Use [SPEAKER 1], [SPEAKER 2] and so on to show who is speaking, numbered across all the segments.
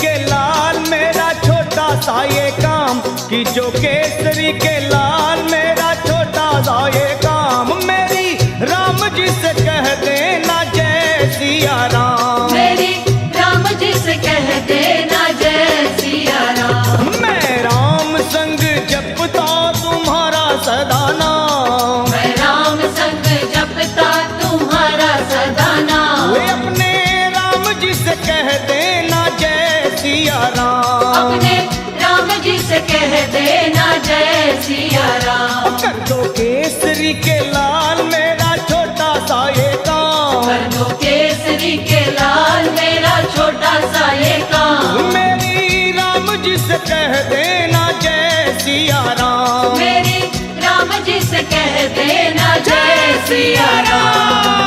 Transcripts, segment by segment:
[SPEAKER 1] के लाल मेरा छोटा सा ये काम, कि जो केसरी के लाल मेरा छोटा सा ये काम, मेरी राम जी से कह देना जय सिया राम,
[SPEAKER 2] मेरी राम जी से कह देना जय सिया राम।
[SPEAKER 1] मैं राम संग जपता तुम्हारा सदा नाम,
[SPEAKER 2] मैं राम संग जपता तुम्हारा सदा नाम।
[SPEAKER 1] वे अपने राम जी से कह देना जय सिया राम,
[SPEAKER 2] अपने राम जी से कह देना जय सिया राम।
[SPEAKER 1] कर दो केसरी के लाल मेरा छोटा सा ये काम,
[SPEAKER 2] कर दो केसरी के लाल मेरा छोटा सा ये काम,
[SPEAKER 1] मेरी राम जी से कह देना जय सिया राम,
[SPEAKER 2] मेरी राम जी से कह देना जय सिया राम।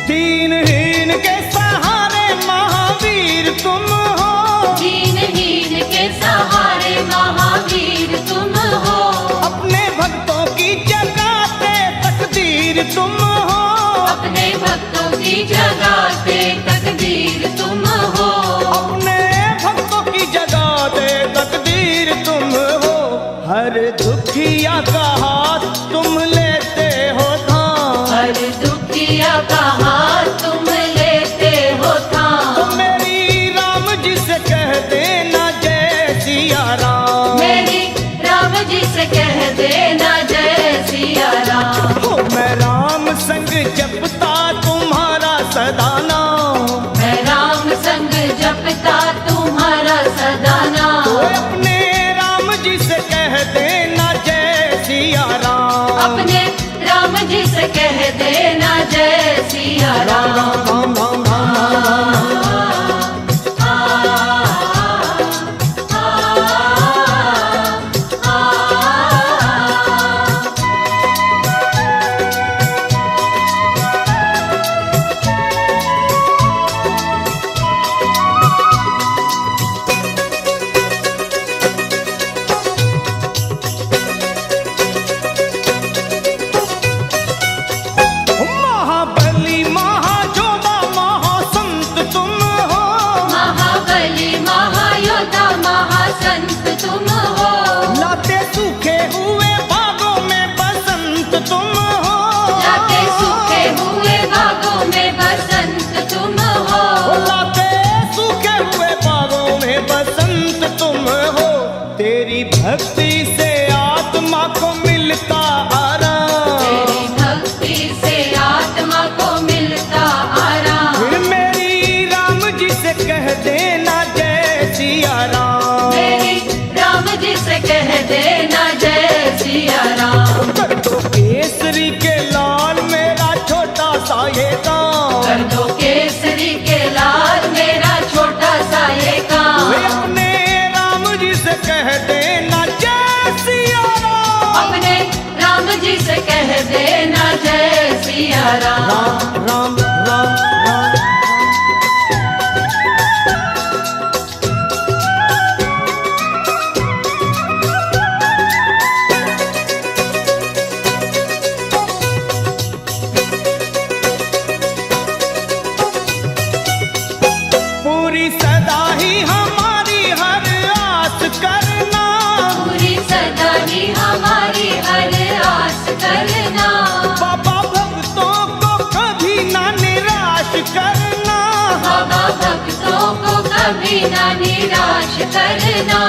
[SPEAKER 1] दीनहीन के सहारे महावीर तुम हो,
[SPEAKER 2] दीनहीन के सहारे महावीर तुम हो,
[SPEAKER 1] अपने भक्तों की जगाते तकदीर तुम हो,
[SPEAKER 2] अपने भक्तों की जगाते तकदीर तुम हो,
[SPEAKER 1] अपने भक्तों की जगाते तकदीर तुम हो, हर दुखिया का हाथ तुम लेते हो थाम,
[SPEAKER 2] हर दुखिया का हाथ तुम लेते हो थाम,
[SPEAKER 1] तो मेरी राम जी से कह देना जय सिया राम,
[SPEAKER 2] मेरी राम जी से कह देना जय सिया राम।
[SPEAKER 1] हो मैं राम संग जपता तुम्हारा सदा नाम,
[SPEAKER 2] मैं राम संग जपता तुम्हारा सदा
[SPEAKER 1] तो
[SPEAKER 2] नाम,
[SPEAKER 1] अपने राम जी से कह देना जय सिया राम,
[SPEAKER 2] अपने राम जी से कह देना जय सिया
[SPEAKER 1] राम
[SPEAKER 2] राम।
[SPEAKER 1] राम राम राम राम राम। महाबली महाजोधा महासंत तुम हो,
[SPEAKER 2] महाबली महायोद्धा महासंत तुम हो,
[SPEAKER 1] लाते सूखे हुए बागों में बसंत तुम हो,
[SPEAKER 2] लाते सूखे हुए बागों में बसंत तुम हो,
[SPEAKER 1] लाते सूखे हुए बागों में बसंत तुम हो, तेरी भक्ति से आत्मा को मिलता आराम,
[SPEAKER 2] तेरी भक्ति से आत्मा को मिलता आराम,
[SPEAKER 1] फिर मेरी राम जी से कह देना जय सिया राम,
[SPEAKER 2] मेरी राम जी से कह देना जय सिया राम।
[SPEAKER 1] कर दो केसरी के लाल मेरा छोटा सा ये काम,
[SPEAKER 2] कर दो केसरी के लाल मेरा छोटा सा ये काम,
[SPEAKER 1] वे अपने राम जी से कह देना जय सिया राम,
[SPEAKER 2] अपने राम जी से कह देना जय सिया राम।
[SPEAKER 1] राम राम राम राम। पूरी सदा ही हमारी हर आस करना,
[SPEAKER 2] पूरी सदा ही हमारी हर आस करना,
[SPEAKER 1] बाबा भक्तों को कभी ना निराश करना,
[SPEAKER 2] बाबा भक्तों को कभी ना निराश करना,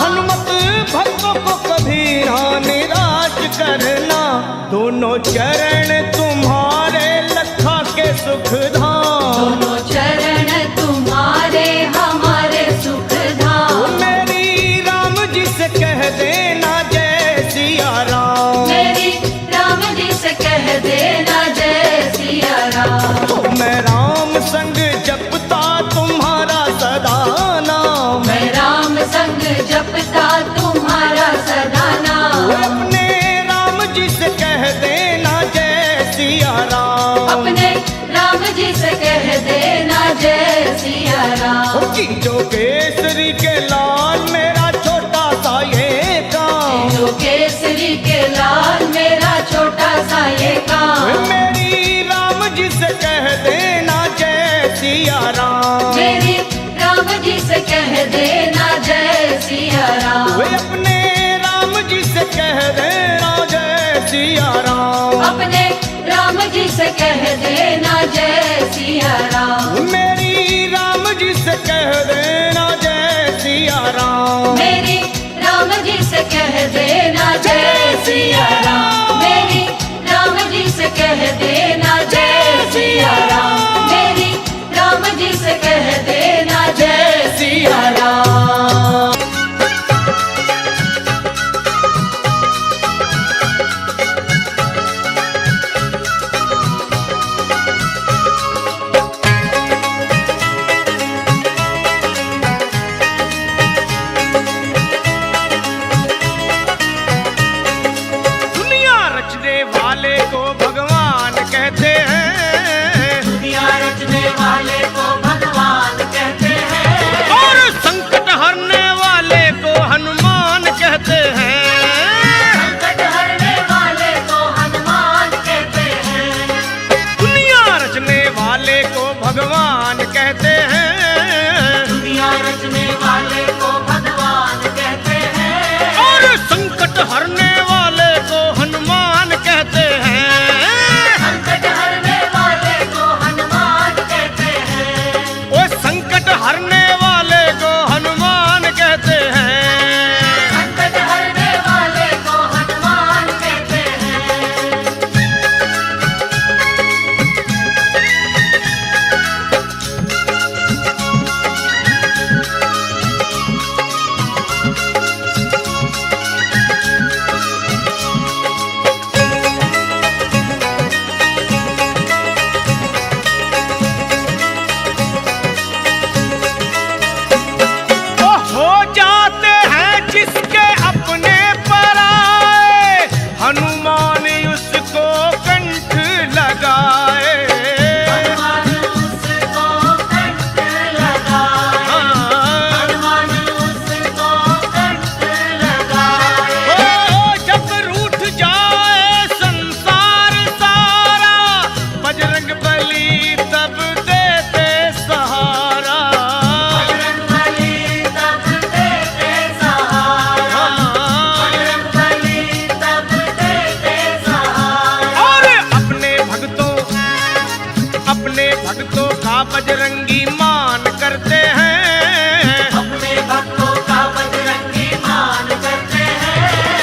[SPEAKER 1] हनुमत भक्तों को कभी ना निराश करना, दोनों चरण तुम्हारे लखा के सुख धाम,
[SPEAKER 2] दोनों चरण तुम्हारे हमारे सुख धाम,
[SPEAKER 1] मेरी राम जी से कह देना जय सिया राम,
[SPEAKER 2] मेरी राम जी से कह देना जय सिया राम।
[SPEAKER 1] तो मैं राम संग जपता तुम्हारा सदा नाम,
[SPEAKER 2] मैं राम संग जपता तुम्हारा सदा नाम,
[SPEAKER 1] अपने राम जी से कह देना जय सिया राम,
[SPEAKER 2] अपने राम जी से राम।
[SPEAKER 1] कि जो केसरी के लाल मेरा छोटा सा ये काम,
[SPEAKER 2] जो केसरी के लाल मेरा छोटा सा ये काम,
[SPEAKER 1] मेरी राम जी से कह देना जय सिया राम।
[SPEAKER 2] मेरी राम जी से कह देना जय सिया राम।
[SPEAKER 1] वे अपने राम जी से कह देना जय सिया राम।
[SPEAKER 2] अपने राम जी से कह देना जय सिया राम।
[SPEAKER 1] मेरी राम जी से कह देना जय सिया राम।
[SPEAKER 2] मेरी राम जी से कह देना जय सिया राम। मेरी राम जी से कह देना जय सिया राम। मेरी राम जी से कह देना जय सिया राम।
[SPEAKER 1] दुनिया रचने वाले को भगवान कहते हैं,
[SPEAKER 2] दुनिया रचने वाले को भगवान कहते हैं।
[SPEAKER 1] और संकट हरने वाले को हनुमान कहते हैं।
[SPEAKER 2] संकट हरने वाले को हनुमान कहते हैं।
[SPEAKER 1] दुनिया रचने वाले को भगवान कहते हैं,
[SPEAKER 2] दुनिया रचने वाले को भगवान कहते हैं।
[SPEAKER 1] और संकट हरने वाले को हनुमान कहते हैं।
[SPEAKER 2] संकट हरने वाले को हनुमान कहते हैं।
[SPEAKER 1] वो संकट हरने वाले को हनुमान कहते हैं।
[SPEAKER 2] संकट हरने वाले को हनुमान कहते हैं।
[SPEAKER 1] वो हो जाते हैं जिसके अपने पर आए, हनुमान उसको कंठ लगाए।
[SPEAKER 2] हनुमान उसको कंठ लगाए। हनुमान उसको कंठ लगाए।
[SPEAKER 1] ओ जब रूठ जाए संसार सारा, बजरंग बली तब देते सहारा।
[SPEAKER 2] बजरंग बली तब देते सहारा। बजरंग बली तब देते सहारा।
[SPEAKER 1] और अपने भक्तों का बजरंगी मान करते हैं।
[SPEAKER 2] अपने भक्तों का बजरंगी मान करते हैं।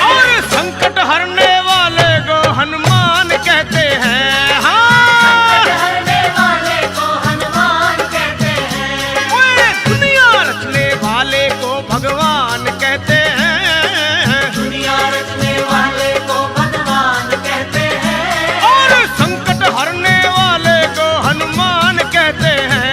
[SPEAKER 1] और संकट हरने वाले को हनुमान कहते हैं। हाँ,
[SPEAKER 2] संकट हरने वाले को हनुमान कहते हैं।
[SPEAKER 1] ओए दुनिया रचने वाले को भगवान कहते हैं।
[SPEAKER 2] दुनिया रचने वाले को भगवान कहते हैं।
[SPEAKER 1] और संकट हरने वाले को हनुमान कहते हैं।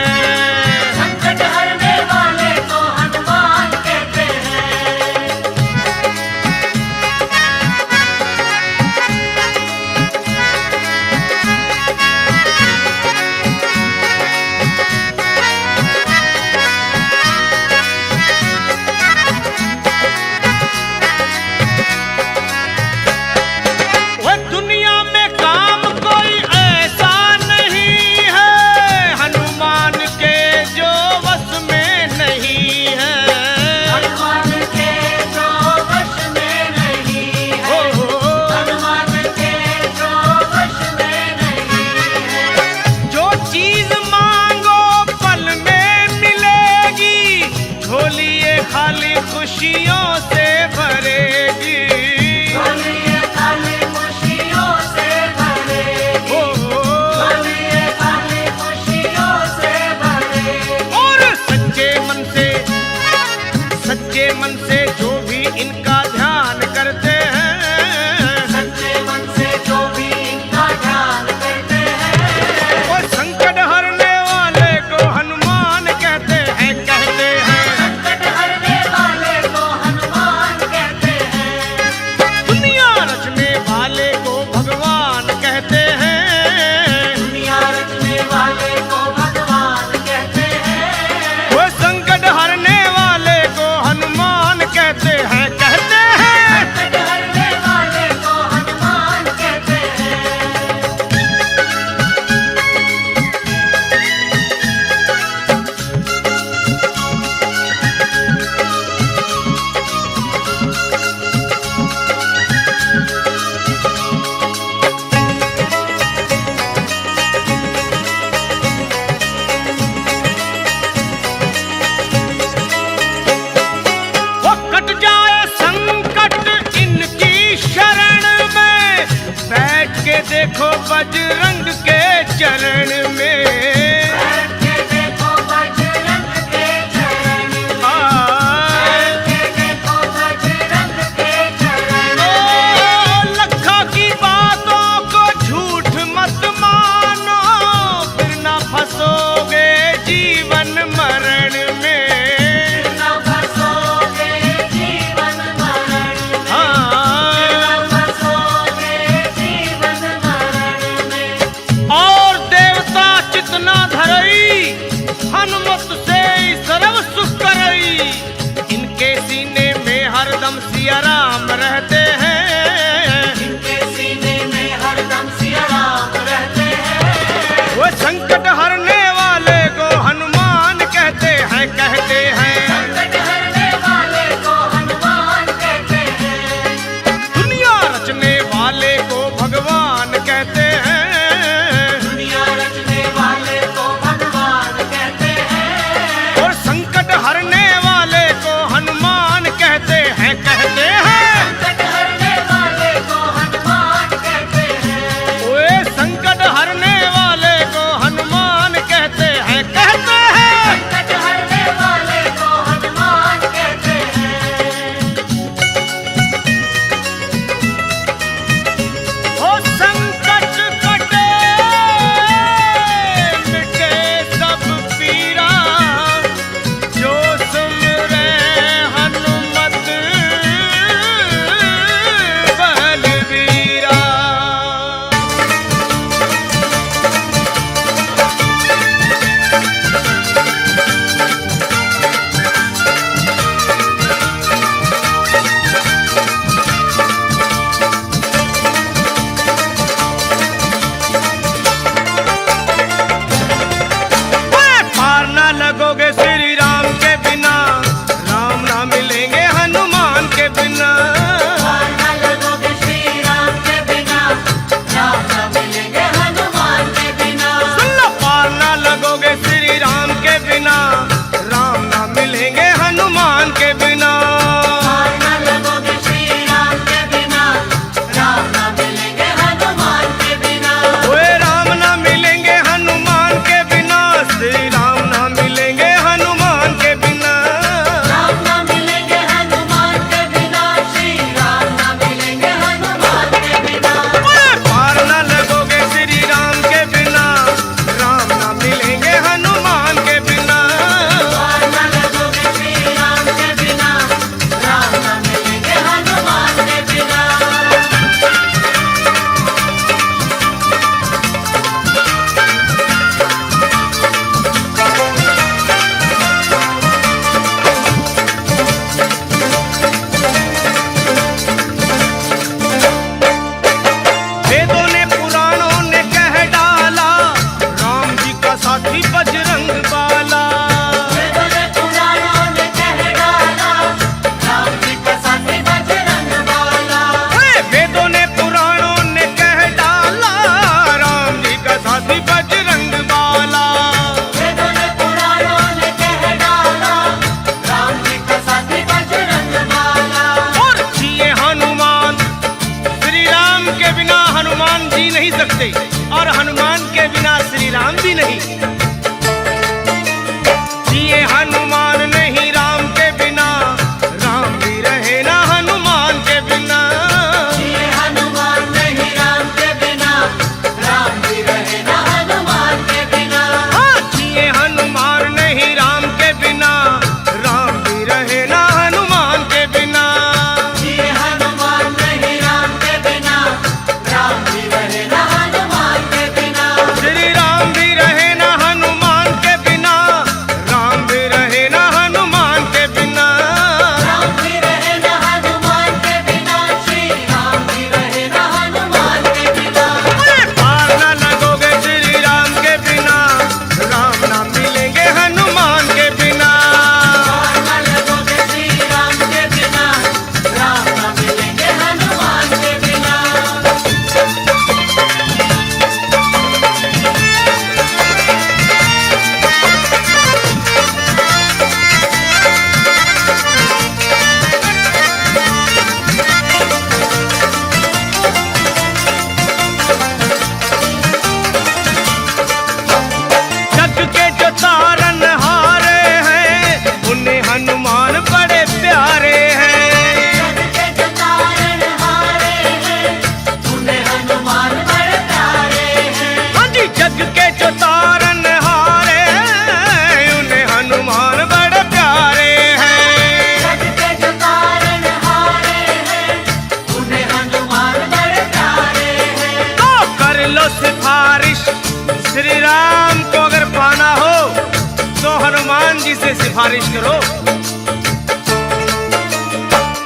[SPEAKER 1] जी से सिफारिश करो।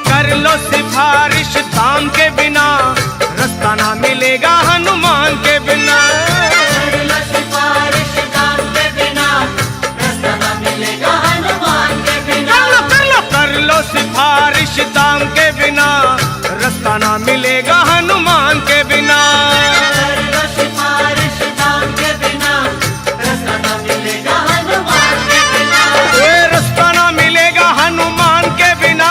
[SPEAKER 1] कर लो सिफारिश धाम के बिना, रास्ता ना मिलेगा हनुमान के बिना।
[SPEAKER 2] कर लो सिफारिश धाम के बिना, रास्ता ना मिलेगा हनुमान के बिना।
[SPEAKER 1] कर लो सिफारिश धाम के बिना, रास्ता ना मिलेगा हनुमान के बिना।
[SPEAKER 2] कर लो सिफारिश धाम के बिना, रास्ता ना मिलेगा हनुमान के बिना।
[SPEAKER 1] रास्ता ना मिलेगा हनुमान के बिना,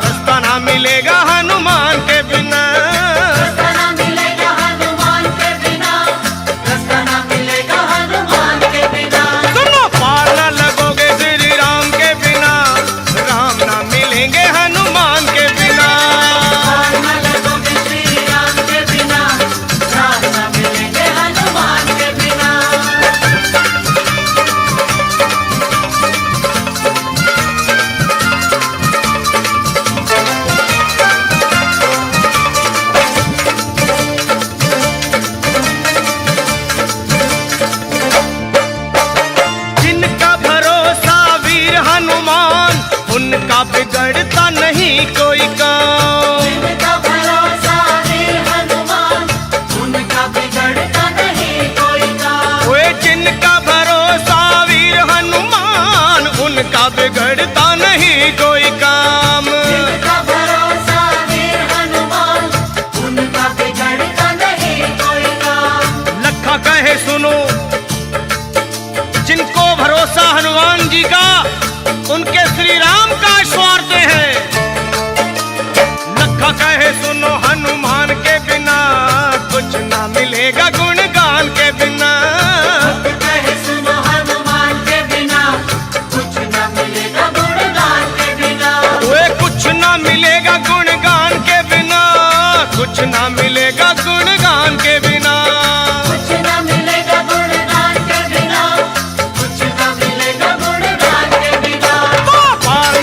[SPEAKER 1] रास्ता ना मिलेगा हनुमान के बिना।
[SPEAKER 2] रास्ता ना मिलेगा हनुमान के बिना, रास्ता ना मिलेगा हनुमान के बिना।
[SPEAKER 1] सुनो पार ना लगोगे श्री राम के बिना, राम ना मिलेंगे हनुमान के बिना।
[SPEAKER 2] पार न लगोगे श्री राम के बिना, राम न मिलेंगे हनुमान के बिना।
[SPEAKER 1] जिनका भरोसा वीर हनुमान, उनका बिगड़ता नहीं कोई काम।
[SPEAKER 2] जिनका भरोसा वीर हनुमान, उनका बिगड़ता नहीं कोई काम।
[SPEAKER 1] ओए जिनका भरोसा वीर हनुमान, उनका बिगड़ता नहीं कोई काम।
[SPEAKER 2] जिनका भरोसा वीर हनुमान, उनका बिगड़ता नहीं कोई काम।
[SPEAKER 1] लखा कहे सुनो, जिनको भरोसा हनुमान जी का, उनके श्री राम का स्वार्थ है। लखा कहे सुनो हनुमान के बिना, कुछ ना मिलेगा गुणगान के बिना।
[SPEAKER 2] कहे सुनो हनुमान के बिना, कुछ न मिलेगा गुणगान के बिना।
[SPEAKER 1] वे कुछ ना मिलेगा गुणगान के बिना, कुछ ना मिलेगा गुणगान के बिना।
[SPEAKER 2] कुछ न मिलेगा गुणगान के बिना, कुछ न मिलेगा गुणगान के बिना।
[SPEAKER 1] पार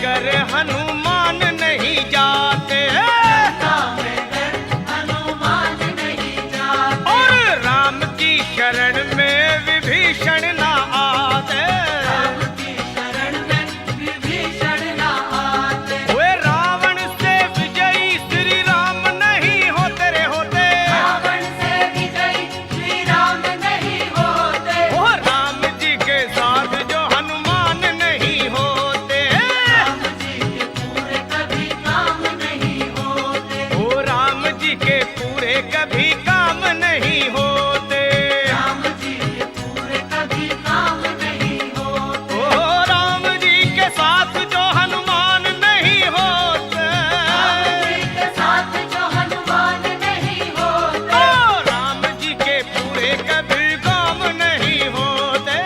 [SPEAKER 1] डर हनुमान नहीं जाते,
[SPEAKER 2] लंका में डर हनुमान नहीं जाते,
[SPEAKER 1] और राम की शरण में विभीषण ना आते।
[SPEAKER 2] राम की शरण में विभीषण न आते,
[SPEAKER 1] वे रावण से विजयी श्री राम नहीं होते रे होते।
[SPEAKER 2] रावण से विजयी श्री राम नहीं होते,
[SPEAKER 1] वो राम जी के साथ जो हनुमान नहीं होते,
[SPEAKER 2] राम जी के पूरे कभी काम नहीं होते,
[SPEAKER 1] वो राम जी के पूरे कभी काम नहीं होते।
[SPEAKER 2] राम जी के पूरे कभी काम नहीं होते,
[SPEAKER 1] ओ राम जी के साथ जो हनुमान नहीं होते,
[SPEAKER 2] राम जी के साथ जो हनुमान नहीं होते,
[SPEAKER 1] ओ राम जी के पूरे कभी काम नहीं होते,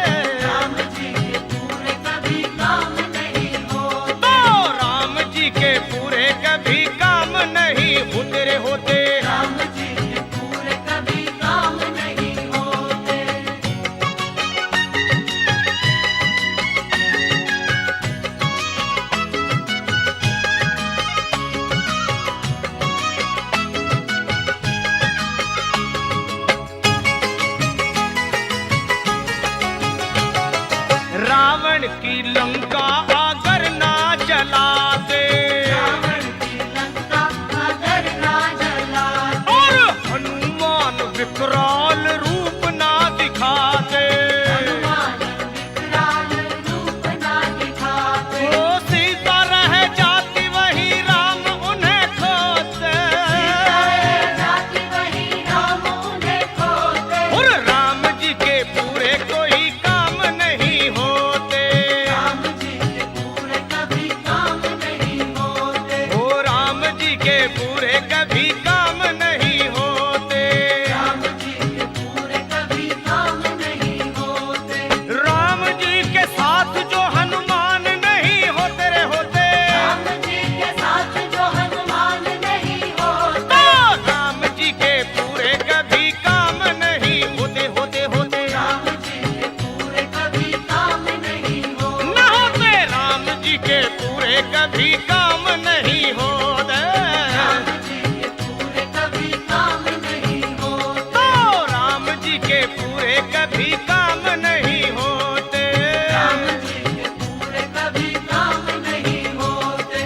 [SPEAKER 2] राम जी के पूरे कभी काम नहीं होते,
[SPEAKER 1] तो राम जी के पूरे कभी काम नहीं होते रे होते।
[SPEAKER 2] राम जी के पूरे कभी काम नहीं होते।
[SPEAKER 1] रावण की लंका अगर ना जलाते,
[SPEAKER 2] रावण की लंका अगर ना जलाते,
[SPEAKER 1] और हनुमान विकराल रूप ना दिखाते,
[SPEAKER 2] हनुमान विकराल रूप ना दिखाते,
[SPEAKER 1] वो सीता रह जाती वही राम उन्हें खोते,
[SPEAKER 2] सीता रह जाती वही राम उन्हें खोते,
[SPEAKER 1] और राम जी के पूरे कोई काम नहीं होते,
[SPEAKER 2] राम जी के पूरे कभी काम नहीं होते,
[SPEAKER 1] ओ राम जी के पूरे कभी काम नहीं होते।
[SPEAKER 2] राम जी के पूरे कभी काम नहीं होते,
[SPEAKER 1] राम जी के साथ जो हनुमान नहीं होते रे होते,
[SPEAKER 2] राम जी के साथ जो हनुमान नहीं होते,
[SPEAKER 1] तो राम जी के पूरे कभी काम नहीं होते होते होते।
[SPEAKER 2] राम जी के पूरे कभी काम नहीं होते,
[SPEAKER 1] न होते राम जी के पूरे कभी काम नहीं होते,
[SPEAKER 2] राम जी के पूरे कभी काम नहीं होते,
[SPEAKER 1] तो राम जी के पूरे कभी काम नहीं होते।
[SPEAKER 2] राम जी के पूरे कभी काम नहीं होते,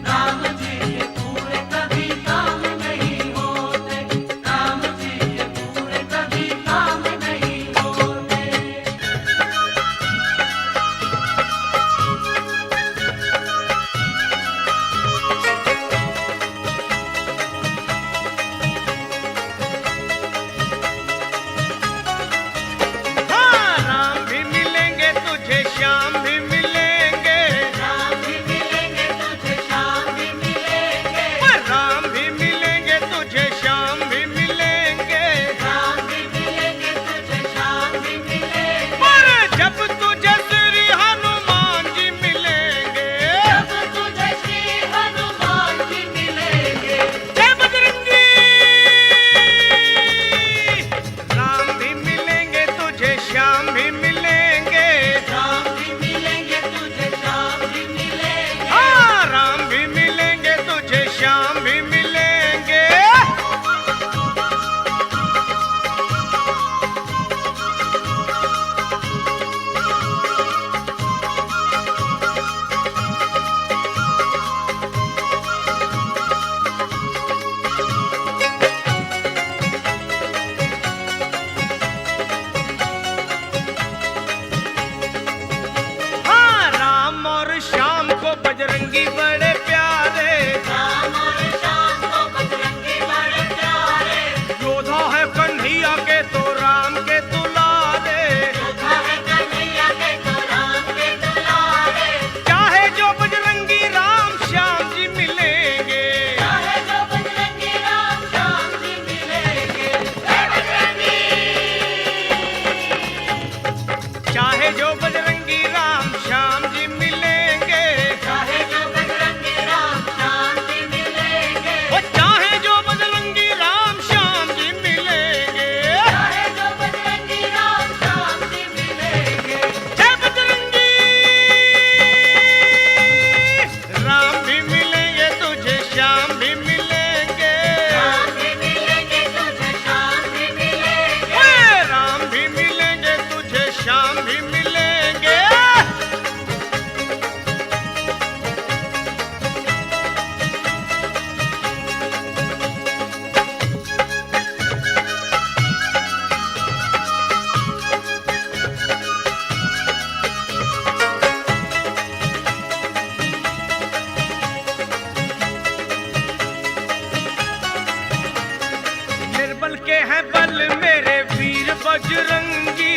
[SPEAKER 2] राम जी के पूरे कभी काम नहीं होते, राम जी के पूरे कभी काम नहीं होते।
[SPEAKER 1] हाँ, राम भी मिलेंगे तुझे, श्याम भी मिलेंगे,
[SPEAKER 2] राम भी मिलेंगे तुझे, श्याम भी मिलेंगे,
[SPEAKER 1] राम भी मिलेंगे तुझे, श्याम भी मिलेंगे,
[SPEAKER 2] राम भी मिलेंगे तुझे, श्याम भी मिलेंगे,
[SPEAKER 1] पर जब तुझे श्री हनुमान जी मिलेंगे,
[SPEAKER 2] जब तुझे श्री हनुमान जी मिलेंगे,
[SPEAKER 1] जय बजरंगी। राम भी मिलेंगे तुझे, श्याम भी मिलेंगे,
[SPEAKER 2] राम भी मिलेंगे तुझे, श्याम भी मिलेंगे,
[SPEAKER 1] हाँ राम भी मिलेंगे तुझे, श्याम भी मिलेंगे। हाँ राम और श्याम को बजरंगी बड़े प्यारे,
[SPEAKER 2] राम और श्याम को बजरंगी बड़े प्यारे,
[SPEAKER 1] योद्धा है कन्हैया के तो राम के दुलारे,
[SPEAKER 2] योद्धा है कन्हैया के तो राम के दुलारे,
[SPEAKER 1] चाहे जो बजरंगी राम श्याम जी मिलेंगे,
[SPEAKER 2] चाहे जो बजरंगी राम श्याम जी मिलेंगे, जय बजरंगी,
[SPEAKER 1] चाहे जो बजरंगी राम श्याम जी मिलेंगे,
[SPEAKER 2] चाहे जो बजरंगी राम श्याम जी मिलेंगे,
[SPEAKER 1] वो चाहे जो बजरंगी राम श्याम जी मिलेंगे,
[SPEAKER 2] चाहे जो बजरंगी राम श्याम जी मिलेंगे,
[SPEAKER 1] जय बजरंगी। शाम भी मिलेंगे। निर्बल के हैं बल मेरे वीर बजरंगी,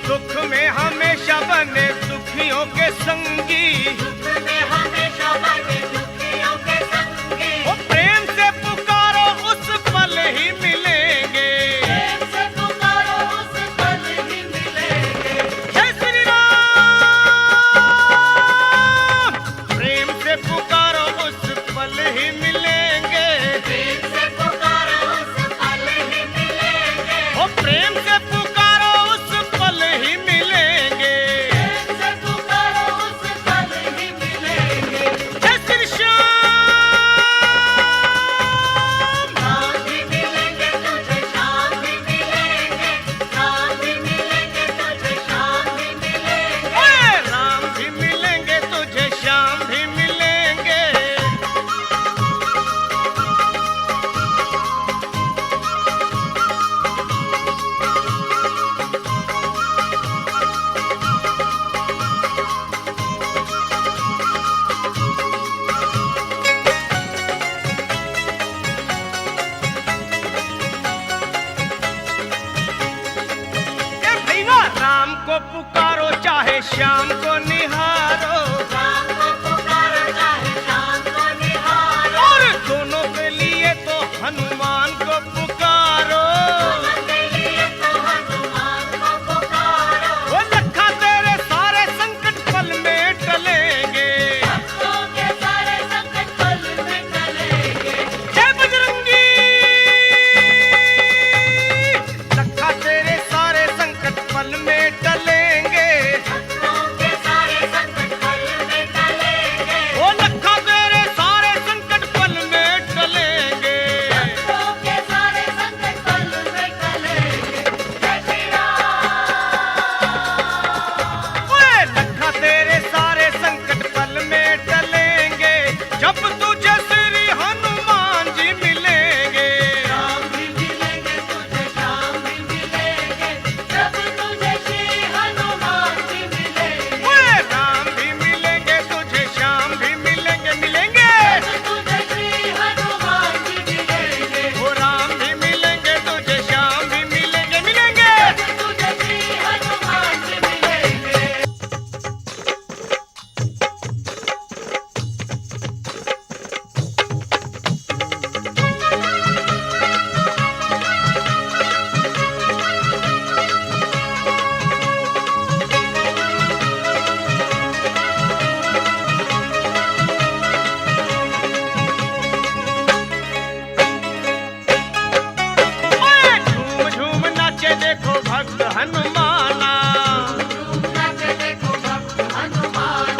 [SPEAKER 1] दुख में हमेशा बने दुखियों के संगी। ओ प्रेम से पुकारो उस पल ही मिलेंगे। जय श्री राम। प्रेम से पुकारो उस पल ही मिलेंगे। ओ प्रेम से पुकारो उस पल ही मिलेंगे। जय श्री श्याम। ओए राम भी मिलेंगे तुझे, श्याम भी मिलेंगे। ए भैया राम को पुकारो चाहे श्याम को निहारो, और दोनों के लिए तो हनुमान को पुकारो। वो लखा तेरे सारे संकट पल में टलेंगे। जय बजरंगी। लखा तेरे सारे संकट पल में टलेंगे। वो लखा तेरे सारे संकट पल में टलेंगे। ओए लखा तेरे सारे संकट पल में टलेंगे। जब तुझे श्री हनुमान जी मिलेंगे। ओए राम भी मिलेंगे तुझे, श्याम भी मिलेंगे मिलेंगे। ओ राम भी मिलेंगे तुझे, श्याम भी मिलेंगे मिलेंगे। ओए झूम झूम नाचे देखो भक्त हनुमाना।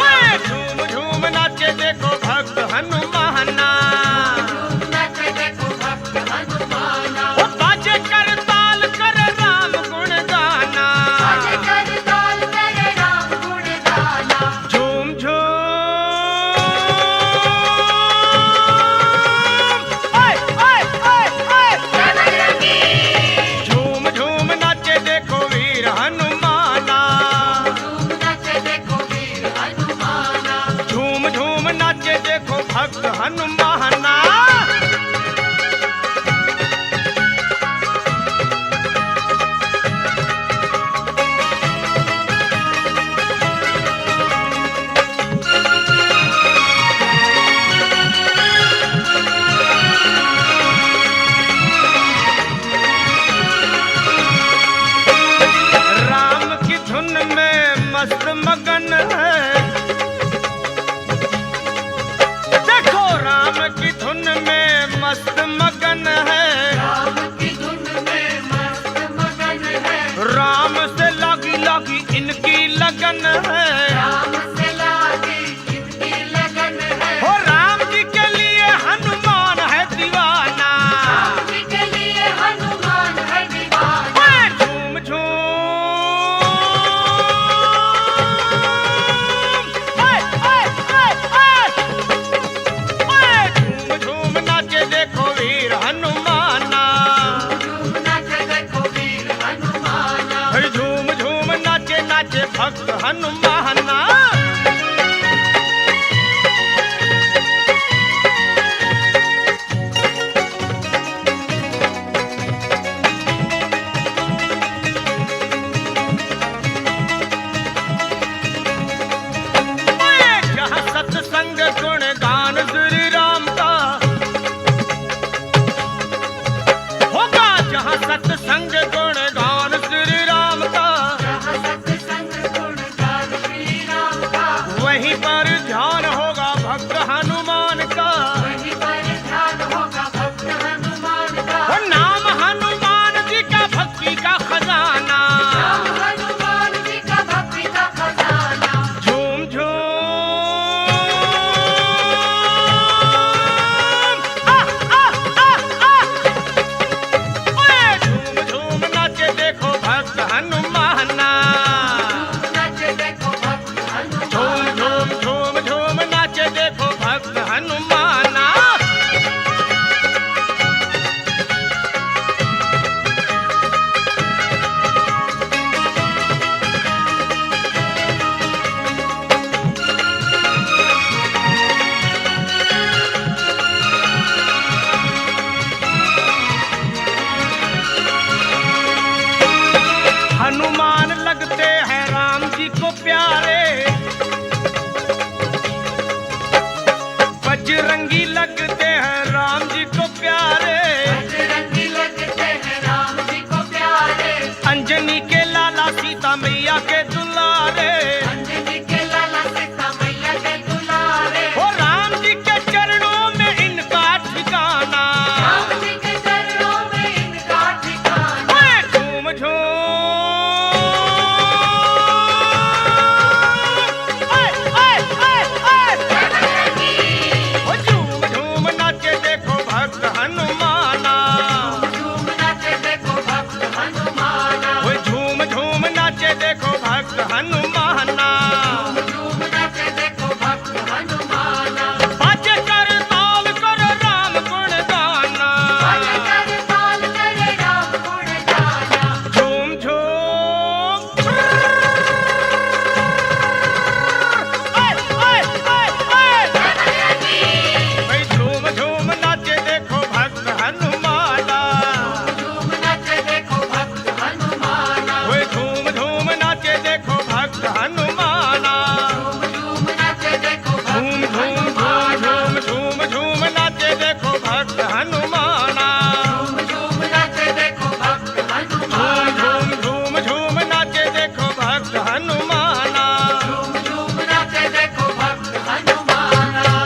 [SPEAKER 1] ओए झूम झूम नाचे देखो भक्त हनुमाना। ओ बाजे कर ताल कर राम गुण गाना। झूम झूम ओए ओए ओए ओए। झूम झूम नाचे देखो वीर हनुमाना। झूम झूम नाचे देखो भक्त हनुमाना। राम की धुन में मस्त मगन है। देखो राम की धुन में मस्त मगन है। राम से लागी लागी इनकी लगन है। हो राम जी के लिए हनुमान है दीवाना।
[SPEAKER 2] हनुमान है
[SPEAKER 1] भक्त हनुमाना। जहाँ सत्संग गुण गान श्री राम का होगा, जहाँ सत्संग गुण गान श्री राम का,
[SPEAKER 2] जहाँ सत्संग गुण गान श्री राम का,
[SPEAKER 1] वहीं पर ध्यान होगा भक्त हनुमान का।
[SPEAKER 2] वहीं पर ध्यान होगा भक्त हनुमान का।
[SPEAKER 1] वो नाम हनुमान जी का भक्ति का खजाना,
[SPEAKER 2] राम हनुमान जी का भक्ति का खजाना।
[SPEAKER 1] झूम झूम ओए झूम झूम नाचे देखो भक्त हनुमाना।
[SPEAKER 2] नाचे देखो भक्त
[SPEAKER 1] झूम
[SPEAKER 2] हनुमान।
[SPEAKER 1] झूम झूम झूम नाचे देखो भक्त हनुमाना। हनुमान लगते हैं राम जी को प्यारे, बजरंगी लगते हैं राम जी को प्यारे,
[SPEAKER 2] बजरंगी लगते हैं राम जी को प्यारे।
[SPEAKER 1] अंजनी के लाला सीता मैया के दुलारे।
[SPEAKER 2] अंजनी के लाला सीता मैया के दुलारे।
[SPEAKER 1] ओ राम जी के चरणों में इनका ठिकाना।
[SPEAKER 2] राम जी के चरणों में इनका ठिकाना।
[SPEAKER 1] ओए झूम झूम ओए ओए ओए ओए ओ झूम झूम नाचे देखो भक्त हनुमाना।
[SPEAKER 2] झूम नाचे देखो भक्त हनुमाना।
[SPEAKER 1] ओ झूम झूम नाचे देखो भक्त हनुमाना।
[SPEAKER 2] झूम नाचे देखो भक्त हनुमाना।
[SPEAKER 1] बाजे कर ताल कर राम गुण गाना।
[SPEAKER 2] भज कर ताल करे राम गुण गाना।
[SPEAKER 1] झूम झूम ओए ओए ओए ओए भाई झूम झूम नाचे देखो भक्त हनुमाना।
[SPEAKER 2] झूम नाचे देखो भक्त हनुमाना।
[SPEAKER 1] ओए झूम झूम नाचे देखो भक्त हनुमाना।
[SPEAKER 2] झूम नाचे देखो
[SPEAKER 1] झूम
[SPEAKER 2] भक्त
[SPEAKER 1] झूम
[SPEAKER 2] हनुमाना।
[SPEAKER 1] झूम झूम झूम नाचे देखो भक्त हनुमाना।
[SPEAKER 2] झूम नाचे देखो भक्त हनुमाना।
[SPEAKER 1] झूम झूम नाचे देखो भक्त हनुमाना।
[SPEAKER 2] झूम नाचे देखो भक्त हनुमाना।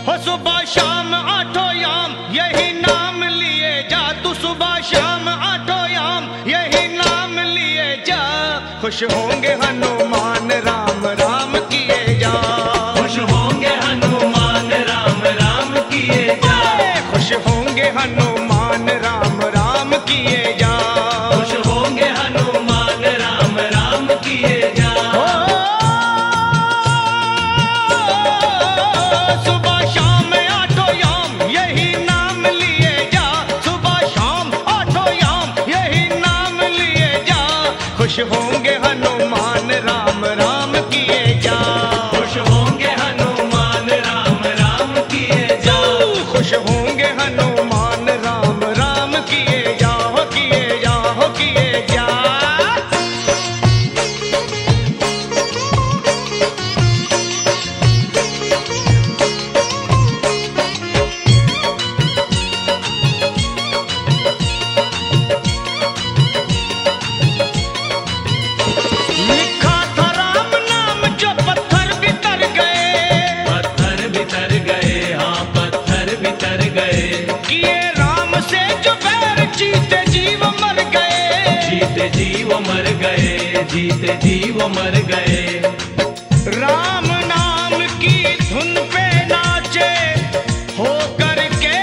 [SPEAKER 1] हो सुबह शाम आठों याम यही नाम लिए जा। तू सुबह शाम आठों याम यही नाम लिए जा। खुश होंगे हनुमान राम राम किए जा।
[SPEAKER 3] खुश होंगे हनुमान राम राम किए जा।
[SPEAKER 1] खुश होंगे हनुमान राम राम किए जा।
[SPEAKER 3] खुश होंगे हनुमान राम राम किए जा।
[SPEAKER 1] सुबह शाम आठों याम यही नाम लिए जा। सुबह शाम आठों याम यही नाम लिए जा। खुश होंगे हनुमान राम राम किए जा।
[SPEAKER 3] खुश होंगे हनुमान राम राम किए जा।
[SPEAKER 1] खुश होंगे हनुमान राम राम किए जा। हो किए जा, हो किए जा।
[SPEAKER 3] जीते जी वो मर गए, जीते जी वो मर गए।
[SPEAKER 1] राम नाम की धुन पे नाचे हो करके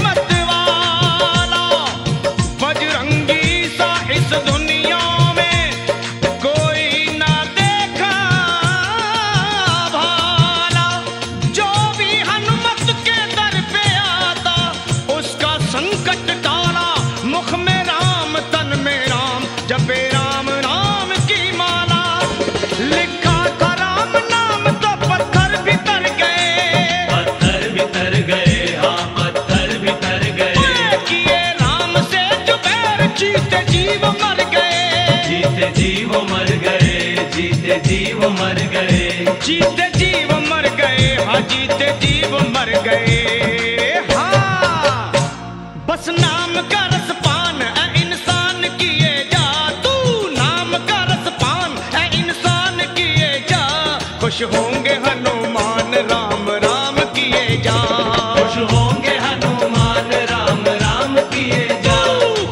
[SPEAKER 1] मतवाला, बजरंगी सा इस दुनिया में कोई ना देखा भाला। जो भी हनुमत के दर पे आता उसका संकट टाला, मुख में राम तन में राम, जपे राम नाम की माला। लिखा था राम नाम तो पत्थर भी तर गए,
[SPEAKER 3] पत्थर भी तर गए, हाँ पत्थर भी तर गए।
[SPEAKER 1] किए राम से जो बैर जीते जी वो मर गए,
[SPEAKER 3] जीते जी वो मर गए, जीते जी वो मर गए।
[SPEAKER 1] जीते जी वो मर गए, हाँ जीते जी वो मर गए। हाँ बस नाम का रसपान ऐ इंसान किए जा, तू नाम का रसपान ऐ इंसान किए जा। खुश होंगे हनुमान राम राम किए जा,
[SPEAKER 3] खुश होंगे हनुमान राम राम किए जा।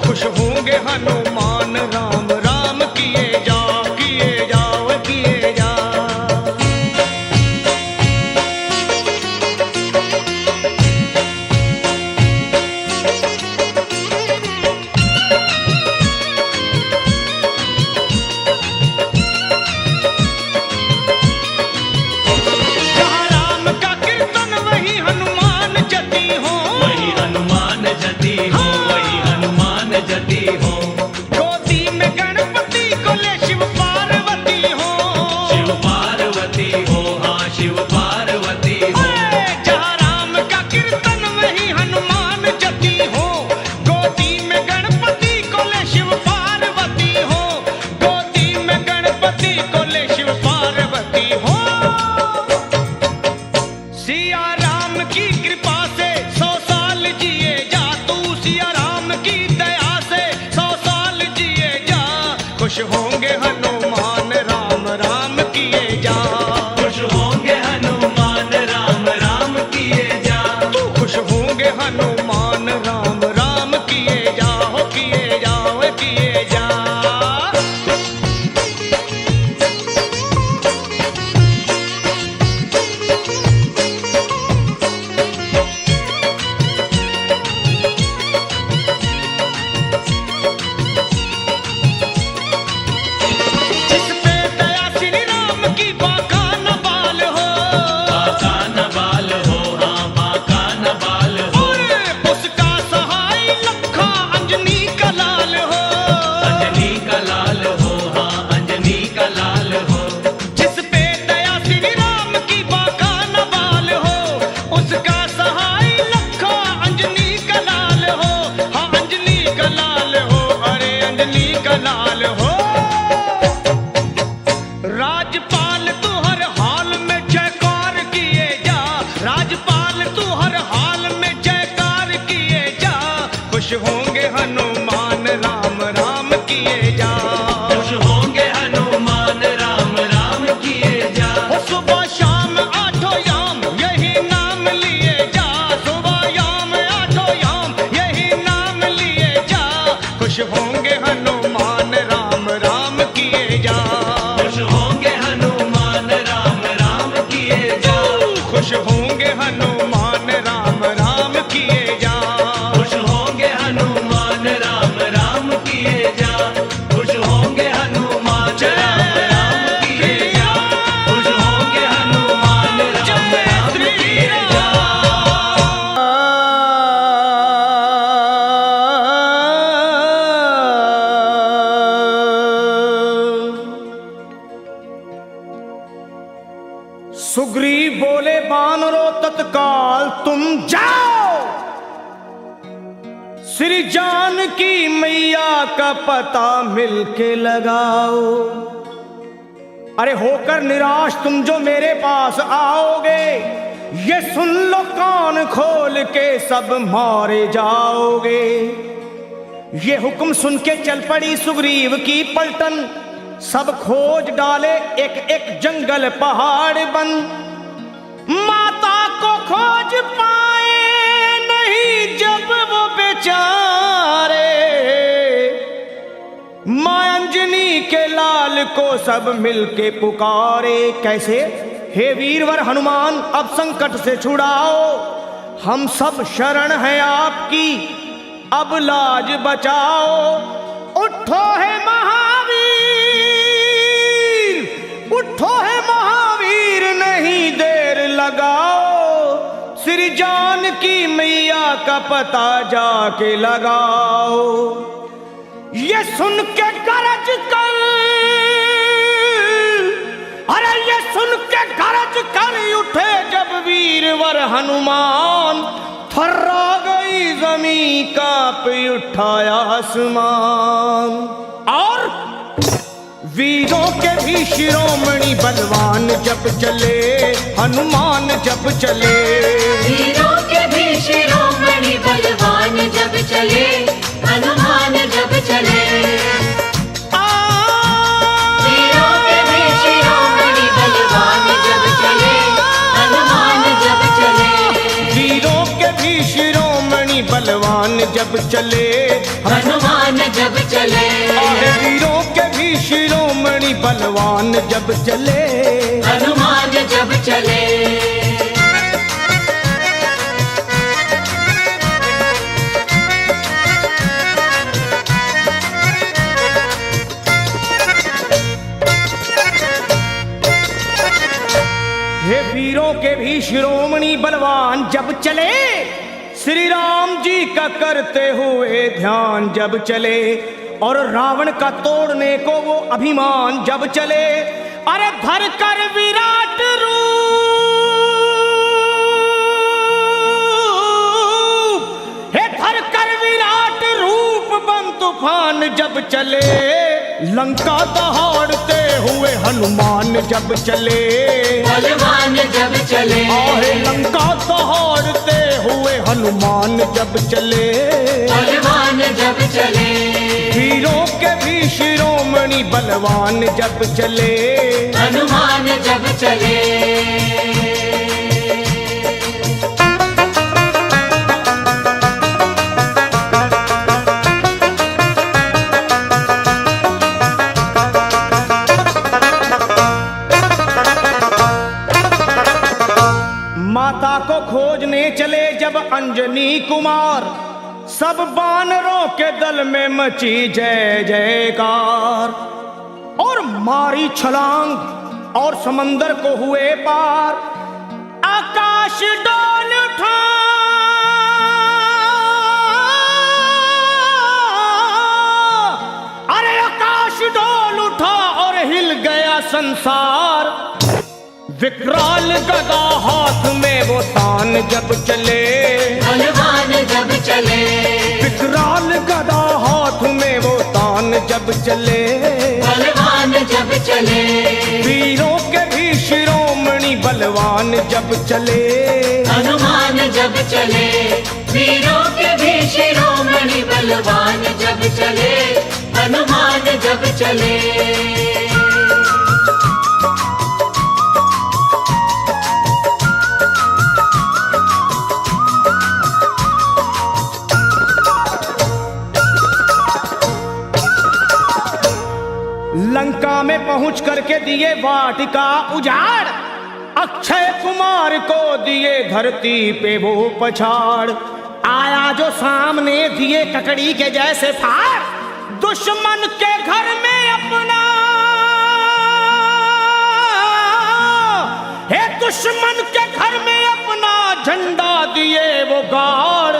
[SPEAKER 1] खुश होंगे हनुमान राम राम किए जा, किए जाओ किए जा। जहाँ राम का कीर्तन वही हनुमान जती हो,
[SPEAKER 3] वही हनुमान जती हो, वही हनुमान जती हो।
[SPEAKER 1] गोदी में गणपति को ले शिव पार्वती हो,
[SPEAKER 3] शिव पार्वती हो, हाँ शिव पार्वती हो।
[SPEAKER 1] जहाँ राम का कीर्तन वही हनुमान जती हो। गोदी में गणपति को ले शिव पार्वती हो, गोदी में गणपति को ले शिव पार्वती हो। सिया राम की कृपा से 100 साल जिए जा, तू सिया राम की दया से 100 साल जिए जा। खुश होंगे हनुमान राम राम किए जा,
[SPEAKER 3] खुश होंगे हनुमान राम राम किए जा।
[SPEAKER 1] तू खुश होंगे हनुमान राम राम किए जा, हो किए जा, हो किए जा। जिस पे दया श्री राम की बाका न बाल हो,
[SPEAKER 3] बाका न बाल हो, हाँ बाका न बाल हो।
[SPEAKER 1] उसका सहाय लखा अंजनी का लाल हो,
[SPEAKER 3] अंजनी का लाल हो, हाँ अंजनी का लाल हो।
[SPEAKER 1] जिस पे दया श्री राम की बाका न बाल हो, उसका सहाय लखा अंजनी का लाल हो, हाँ अंजनी का लाल हो, अरे अंजनी का लाल हो। राजपाल तू हर हाल में जयकार किए जा, राजपाल तू हर हाल में जयकार किए जा। खुश होंगे हनुमान राम राम किए जा,
[SPEAKER 3] खुश होंगे हनुमान राम राम किए जा।
[SPEAKER 1] हो सुबह शाम आठों याम यही नाम लिए जा, सुबह याम आठों याम यही नाम लिए जा। खुश होंगे हनुमान राम राम किए जा,
[SPEAKER 3] खुश होंगे हनुमान राम राम किए जा।
[SPEAKER 1] खुश होंगे हनुमान राम राम किए जा।
[SPEAKER 3] खुश होंगे हनुमान राम राम किए जा। खुश होंगे हनुमान राम राम किए जा। खुश होंगे हनुमान राम राम किए जा।
[SPEAKER 1] सुग्रीव बोले बानरों तत्काल तुम जाओ, श्री जानकी मैया का पता मिलके लगाओ। अरे होकर निराश तुम जो मेरे पास आओगे, ये सुन लो कान खोल के सब मारे जाओगे। ये हुक्म सुन के चल पड़ी सुग्रीव की पलटन, सब खोज डाले एक एक जंगल पहाड़ बन। माता को खोज पाए नहीं जब वो बेचारे, मां अंजनी के लाल को सब मिलके पुकारे। कैसे? हे वीरवर हनुमान, अब संकट से छुड़ाओ, हम सब शरण हैं आपकी, अब लाज बचाओ। उठो है महावीर, उठो है महावीर, नहीं देर लगाओ, श्री जानकी मैया का पता जाके लगाओ। ये सुन के गरज कर, अरे ये सुन के गरज कर उठे जब वीरवर हनुमान, थर्रा गई जमीन कांप उठाया आसमान। और वीरों के भी शिरोमणि बलवान जब चले, हनुमान जब चले।
[SPEAKER 2] वीरों के भी शिरोमणि बलवान जब चले, हनुमान जब चले। वीरों के भी शिरोमणि बलवान जब चले, हनुमान जब चले।
[SPEAKER 1] वीरों के भी शिरोमणि बलवान जब चले,
[SPEAKER 2] हनुमान जब चले।
[SPEAKER 1] वीरों के भी शिरोमणि बलवान जब चले,
[SPEAKER 2] हनुमान जब चले।
[SPEAKER 1] हे वीरों के भी शिरोमणि बलवान जब चले, श्री राम जी का करते हुए ध्यान जब चले, और रावण का तोड़ने को वो अभिमान जब चले। अरे धर कर विराट रूप, हे धर कर विराट रूप, बन तूफान जब चले, लंका दहाड़ते हुए हनुमान जब चले।
[SPEAKER 2] बलवान जब चले।
[SPEAKER 1] आहे लंका दहाड़ते हुए हनुमान जब चले,
[SPEAKER 2] बलवान जब चले।
[SPEAKER 1] वीरों के भी शिरोमणि बलवान जब चले,
[SPEAKER 2] हनुमान जब चले।
[SPEAKER 1] माता को खोजने चले जब अंजनी कुमार, सब बानरों के दल में मची जय जयकार, और मारी छलांग और समंदर को हुए पार। आकाश डोल उठा, अरे आकाश डोल उठा और हिल गया संसार। विकराल गदा हाथ में वो तान जब चले,
[SPEAKER 2] बलवान जब चले।
[SPEAKER 1] विकराल गदा हाथ में वो तान जब चले,
[SPEAKER 2] बलवान जब चले।
[SPEAKER 1] वीरों के भी शिरोमणि बलवान जब चले,
[SPEAKER 2] हनुमान जब चले। वीरों के भी शिरोमणि बलवान जब चले, हनुमान जब चले।
[SPEAKER 1] लंका में पहुंच करके दिए वाटिका उजाड़, अक्षय कुमार को दिए धरती पे वो पछाड़। आया जो सामने दिए ककड़ी के जैसे फाड़, दुश्मन के घर में अपना, हे दुश्मन के घर में अपना झंडा दिए वो गाड़।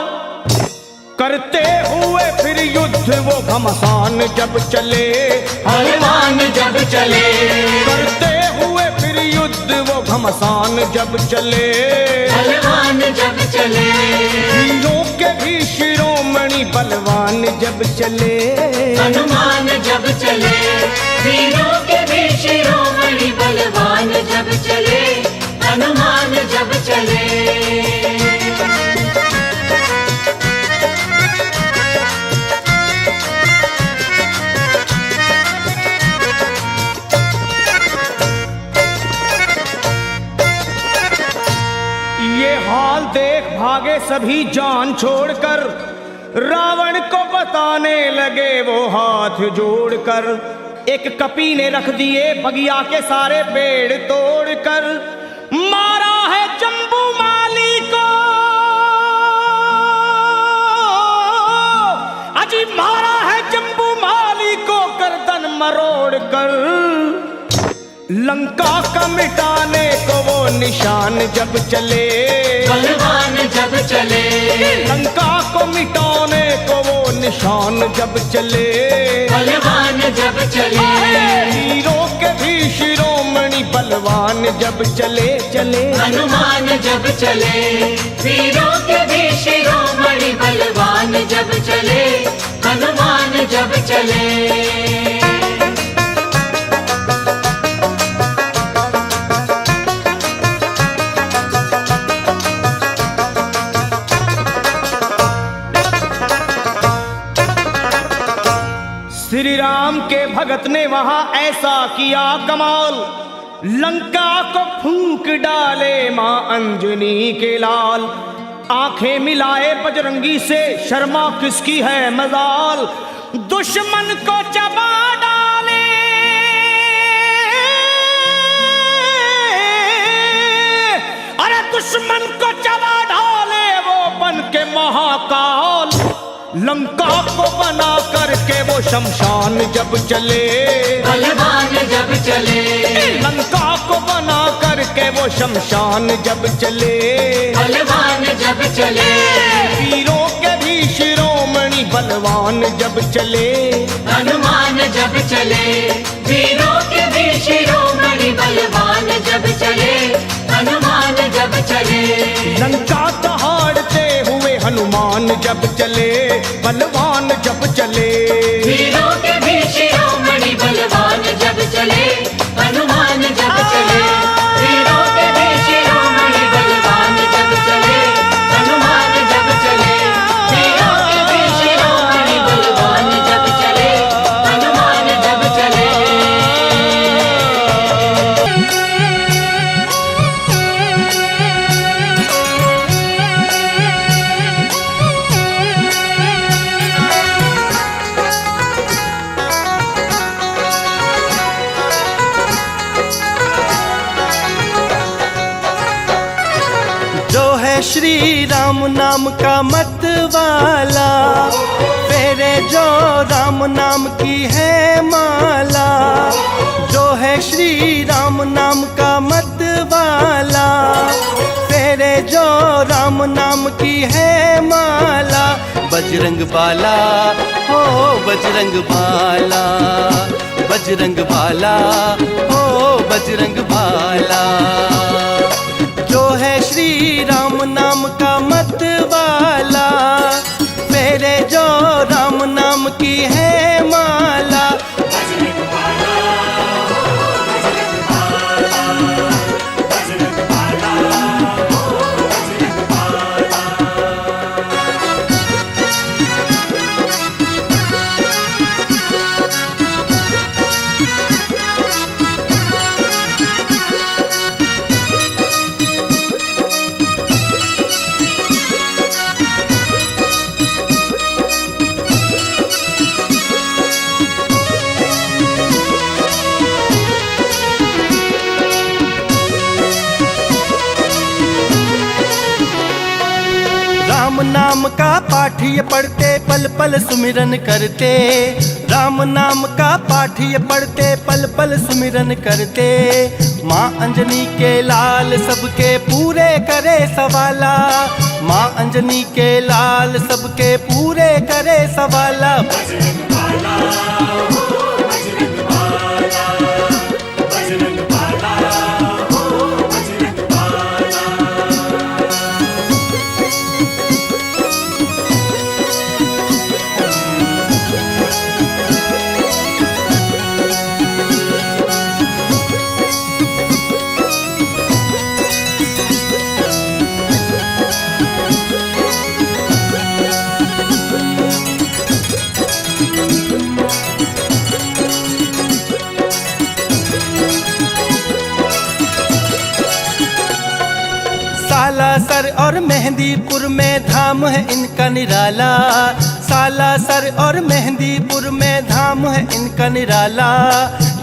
[SPEAKER 1] करते हुए फिर युद्ध वो घमसान जब चले,
[SPEAKER 2] हनुमान जब चले।
[SPEAKER 1] करते हुए फिर युद्ध वो घमसान जब चले,
[SPEAKER 2] हनुमान जब चले।
[SPEAKER 1] वीरों के भी शिरोमणि बलवान जब चले,
[SPEAKER 2] हनुमान जब चले। वीरों के भी शिरोमणि बलवान जब चले, हनुमान जब चले।
[SPEAKER 1] ये हाल देख भागे सभी जान छोड़कर, रावण को बताने लगे वो हाथ जोड़कर, एक कपी ने रख दिए बगिया के सारे पेड़ तोड़कर, मारा है जम्बू माली को, अजी मारा है जम्बू माली को गर्दन मरोड़ कर। लंका का मिटाने को वो निशान जब चले,
[SPEAKER 2] बलवान जब चले,
[SPEAKER 1] लंका को मिटाने को वो निशान जब चले,
[SPEAKER 2] बलवान जब चले,
[SPEAKER 1] हीरों के भी शिरोमणि बलवान जब चले चले,
[SPEAKER 2] हनुमान जब चले, वीरों के भी शिरोमणि बलवान जब चले, हनुमान जब चले।
[SPEAKER 1] श्री राम के भगत ने वहां ऐसा किया कमाल, लंका को फूंक डाले मां अंजनी के लाल, आंखें मिलाए बजरंगी से शर्मा किसकी है मजाल, दुश्मन को चबा डाले, अरे दुश्मन को चबा डाले वो बन के महाकाल, लंका को बना करके वो शमशान जब चले,
[SPEAKER 2] बलवान जब चले,
[SPEAKER 1] लंका को बना करके वो शमशान जब चले,
[SPEAKER 2] बलवान जब चले,
[SPEAKER 1] वीरों के भी शिरोमणि बलवान जब चले,
[SPEAKER 2] हनुमान जब चले, वीरों के भी शिरोमणि बलवान जब चले, हनुमान जब चले,
[SPEAKER 1] लंका दहाड़ते हुए हनुमान जब चले, बलवान जब चले,
[SPEAKER 2] वीरों के भी शिरोमणि बलवान जब चले, हनुमान जब चले, वीरों के भी शिरोमणि बलवान जब चले, हनुमान जब चले, वीरों के भी शिरोमणि बलवान जब चले, हनुमान जब चले।
[SPEAKER 4] श्री राम नाम का मत वाला, फेरे जो राम नाम की है माला, जो है श्री राम नाम का मत वाला, फेरे जो राम नाम की है माला, बजरंग बाला हो बजरंग बाला, बजरंग बाला हो बजरंग बाला, जो है श्री राम नाम का मत वाला, फेरे जो राम नाम की है माला,
[SPEAKER 5] बजरंग बाला हो बजरंग बाला, बजरंग बाला हो बजरंग बाला।
[SPEAKER 4] राम नाम का पाठ ये पढ़ते पल पल सुमिरन करते, राम नाम का पाठ ये पढ़ते पल पल सुमिरन करते, माँ अंजनी के लाल सबके पूरे करे सवाला, माँ अंजनी के लाल सबके पूरे करे सवाला,
[SPEAKER 5] बजरंग बाला हो बजरंग बाला, बजरंग बाला हो बजरंग बाला।
[SPEAKER 4] मेहंदीपुर में धाम है इनका निराला, सालासर और मेहंदीपुर में धाम है इनका निराला।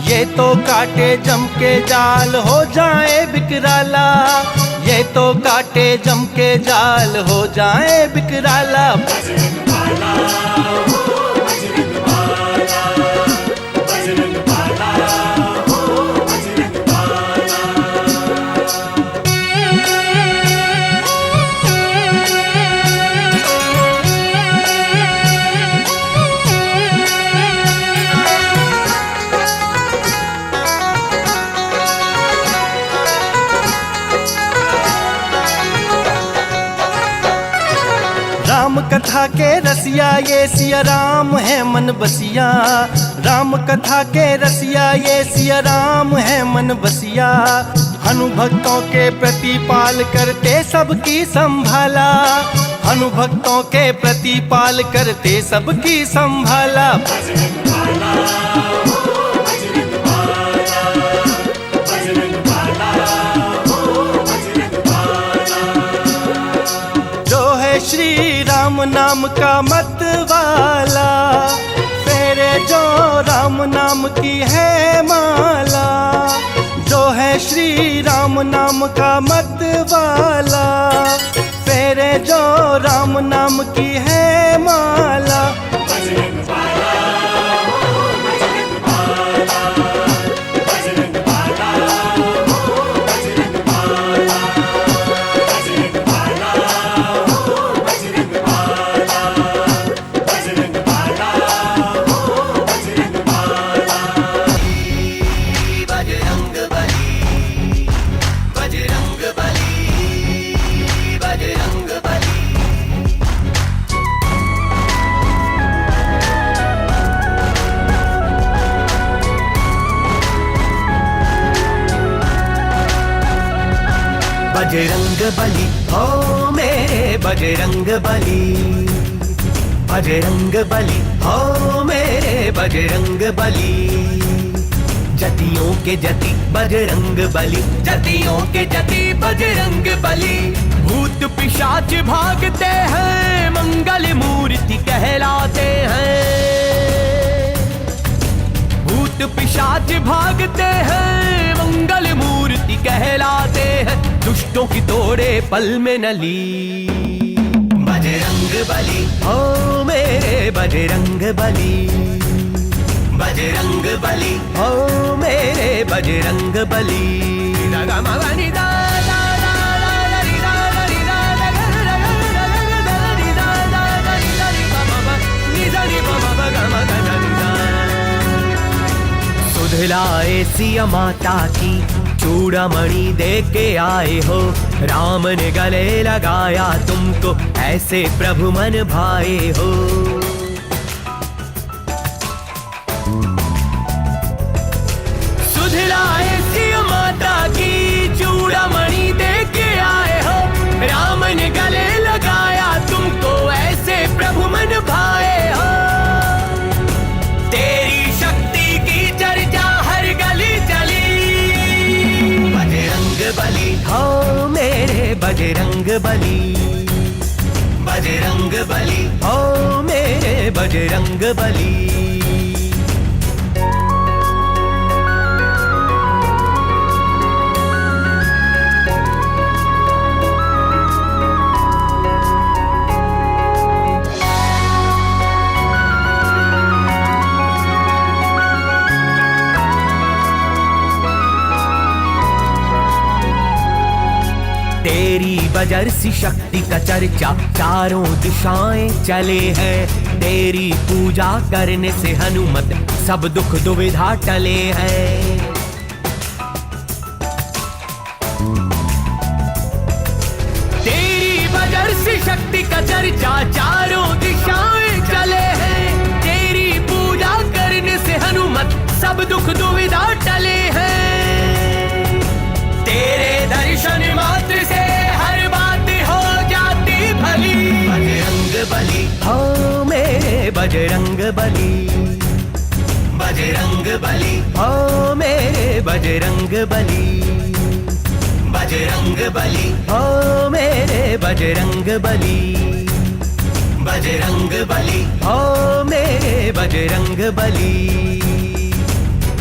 [SPEAKER 4] ये तो काटे जम के जाल हो जाए बिकराला, ये तो काटे जम के जाल हो जाए बिकराला।
[SPEAKER 5] बजरंग बाला हो बजरंग बाला, बजरंग बाला हो बजरंग बाला।
[SPEAKER 4] राम कथा के रसिया ये सिया राम है मन बसिया, राम कथा के रसिया ये सिया राम है मन बसिया। हनुभक्तों के प्रतिपाल करते सबकी संभाला, हनुभक्तों के प्रतिपाल करते सबकी संभाला।
[SPEAKER 5] बजरंग बाला हो बजरंग बाला, बजरंग बाला हो बजरंग बाला।
[SPEAKER 4] जो है श्री राम नाम का मत वाला, फेरे जो राम नाम की है माला। जो है श्री राम नाम का मत वाला, फेरे जो राम नाम की है माला।
[SPEAKER 5] बजरंग बाला हो बजरंग बाला, बजरंग बाला हो बजरंग बाला, बजरंग बाला हो बजरंग बाला, बजरंग बाला हो बजरंग बाला।
[SPEAKER 3] बजरंग बली, बजरंग बली, बजरंग बली। बजरंग बली हो मेरे बजरंग बली, बजरंग बली हो मेरे बजरंग बली। जतियों के जति बजरंग बली, जतियों के जति बजरंग बली। भूत पिशाच भागते हैं, मंगल मूर्ति कहलाते हैं। भूत पिशाच भागते हैं, मंगल मूर्ति कहलाते हैं। दुष्टों की तोड़े पल में नली। बजरंग बली हो मेरे बजरंग बली, बजरंग बली हो मेरे बजरंग बली। सुधलाए सिया माता की चूड़ामणि दे के आए हो। राम ने गले लगाया तुमको, ऐसे प्रभु मन भाए हो। सुधलाए सिया माता की चूड़ामणि दे के आए हो। राम ने गले लगाया तुमको, ऐसे प्रभु मन भाए हो। तेरी शक्ति की चर्चा हर गली चली। बजरंग बली हो मेरे बजरंग बली, बजरंग बली हो मेरे बजरंग बली। तेरी बजरसी शक्ति का चर्चा चारों दिशाएं चले हैं। तेरी पूजा करने से हनुमत सब दुख दुविधा टले हैं। तेरी बजरसी शक्ति का चर्चा चारों दिशाएं चले हैं। तेरी पूजा करने से हनुमत सब दुख दुविधा टले हैं। तेरे दर्शन मात्र से हर बात हो जाती भली। बजरंग बली हो मेरे बजरंग बली, बजरंग बली हो मेरे बजरंग बली,
[SPEAKER 4] बजरंग बली, ओ मेरे बजरंग बली, बजरंग बली, ओ मेरे बजरंग बली।